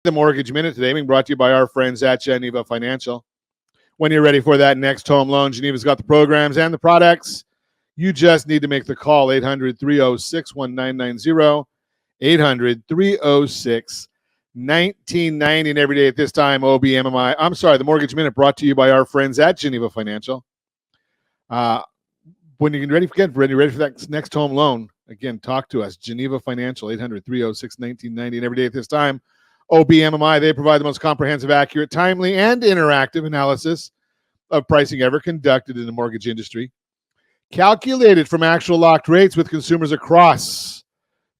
The Mortgage Minute today being brought to you by our friends at Geneva Financial. When you're ready for that next home loan, Geneva's got the programs and the products. You just need to make the call, 800-306-1990, 800-306-1990. And every day at this time, OBMMI. I'm sorry, the Mortgage Minute brought to you by our friends at Geneva Financial. When you're ready for that next home loan, again, talk to us. Geneva Financial, 800-306-1990. And every day at this time, OBMMI, they provide the most comprehensive, accurate, timely, and interactive analysis of pricing ever conducted in the mortgage industry. Calculated from actual locked rates with consumers across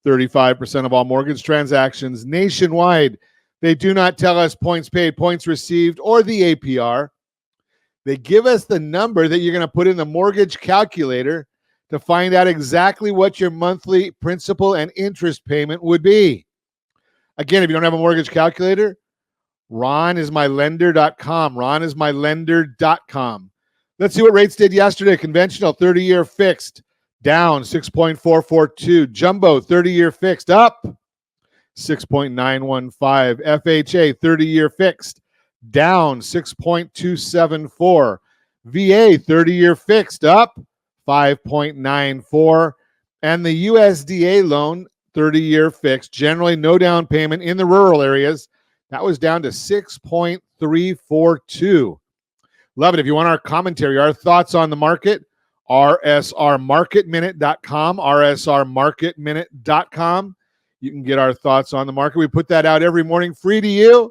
35% of all mortgage transactions nationwide. They do not tell us points paid, points received, or the APR. They give us the number that you're going to put in the mortgage calculator to find out exactly what your monthly principal and interest payment would be. Again, if you don't have a mortgage calculator, ronismylender.com. ronismylender.com. Let's see what rates did yesterday. Conventional 30-year fixed, down 6.442. Jumbo 30-year fixed, up 6.915. FHA 30-year fixed, down 6.274. VA 30-year fixed, up 5.94. And the USDA loan 30-year fixed, generally no down payment in the rural areas. That was down to 6.342. Love it. If you want our commentary, our thoughts on the market, rsrmarketminute.com, rsrmarketminute.com. You can get our thoughts on the market. We put that out every morning free to you.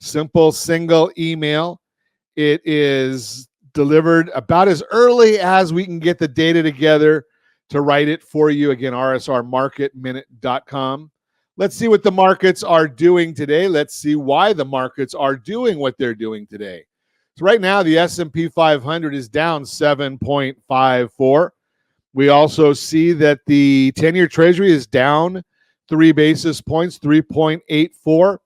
Simple, single email. It is delivered about as early as we can get the data together to write it for you. Again, rsrmarketminute.com. Let's see what the markets are doing today. Let's see why the markets are doing what they're doing today. So right now, the S&P 500 is down 7.54. We also see that the 10-year Treasury is down 3 basis points, 3.84.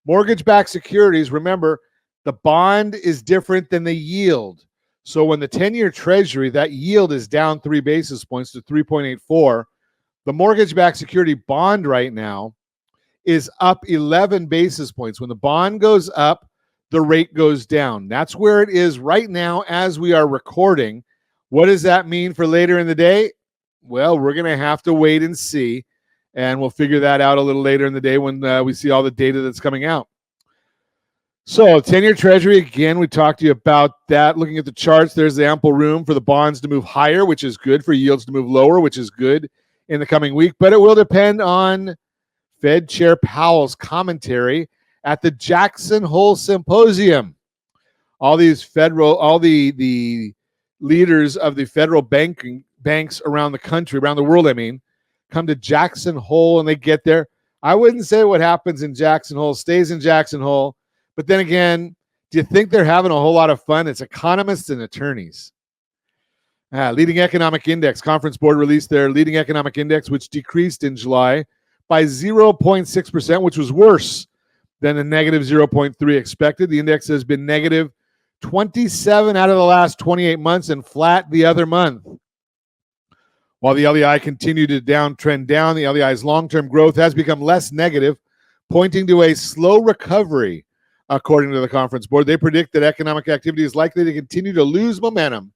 Mortgage-backed securities, remember, the bond is different than the yield. So when the 10-year Treasury, that yield is down 3 basis points to 3.84, the mortgage-backed security bond right now is up 11 basis points. When the bond goes up, the rate goes down. That's where it is right now as we are recording. What does that mean for later in the day? Well, we're going to have to wait and see, and we'll figure that out a little later in the day when we see all the data that's coming out. So 10-year Treasury, again, we talked to you about that. Looking at the charts, there's the ample room for the bonds to move higher, which is good, for yields to move lower, which is good in the coming week. But it will depend on Fed Chair Powell's commentary at the Jackson Hole Symposium. All the leaders of the federal banks around the country, around the world, come to Jackson Hole and they get there. I wouldn't say what happens in Jackson Hole stays in Jackson Hole. But then again, do you think they're having a whole lot of fun? It's economists and attorneys. Leading Economic Index. Conference Board released their Leading Economic Index, which decreased in July by 0.6%, which was worse than the negative 0.3 expected. The index has been negative 27 out of the last 28 months and flat the other month. While the LEI continued to trend down, the LEI's long-term growth has become less negative, pointing to a slow recovery. According to the Conference Board, they predict that economic activity is likely to continue to lose momentum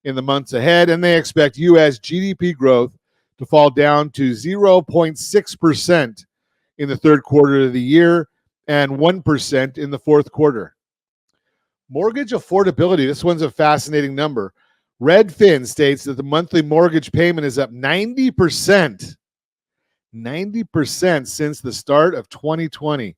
in the months ahead, and they expect U.S. GDP growth to fall down to 0.6% in the third quarter of the year and 1% in the fourth quarter. Mortgage affordability, this one's a fascinating number. Redfin states that the monthly mortgage payment is up 90%. 90% since the start of 2020.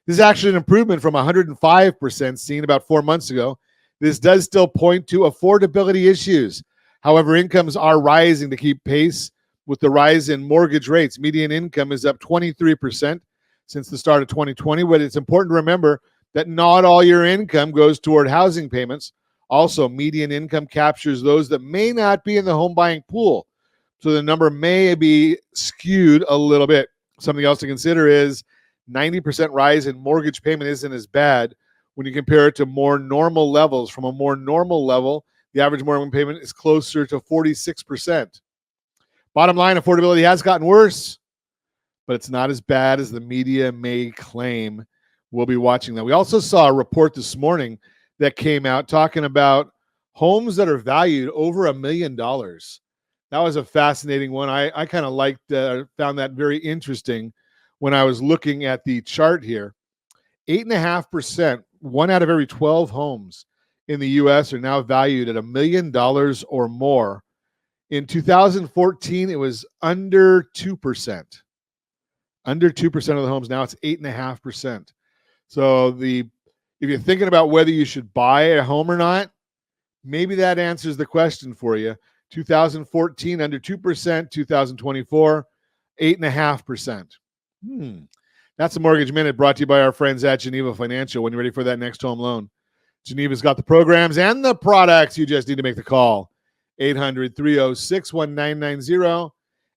This is actually an improvement from 105% seen about 4 months ago. This does still point to affordability issues. However, incomes are rising to keep pace with the rise in mortgage rates. Median income is up 23% since the start of 2020, but it's important to remember that not all your income goes toward housing payments. Also, median income captures those that may not be in the home buying pool, so the number may be skewed a little bit. Something else to consider is 90% rise in mortgage payment isn't as bad when you compare it to more normal levels. From a more normal level, the average mortgage payment is closer to 46%. Bottom line, affordability has gotten worse, but it's not as bad as the media may claim. We'll be watching that. We also saw a report this morning that came out talking about homes that are valued over $1 million. That was a fascinating one. I kind of found that very interesting when I was looking at the chart here. 8.5%, 1 out of every 12 homes in the U.S. are now valued at $1 million or more. In 2014, it was under 2%. Under 2% of the homes. Now it's 8.5%. So if you're thinking about whether you should buy a home or not, maybe that answers the question for you. 2014, under 2%. 2024, 8.5%. That's a Mortgage Minute brought to you by our friends at Geneva Financial. When you're ready for that next home loan, Geneva's got the programs and the products. You just need to make the call. 800-306-1990.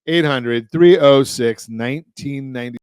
800-306-1990.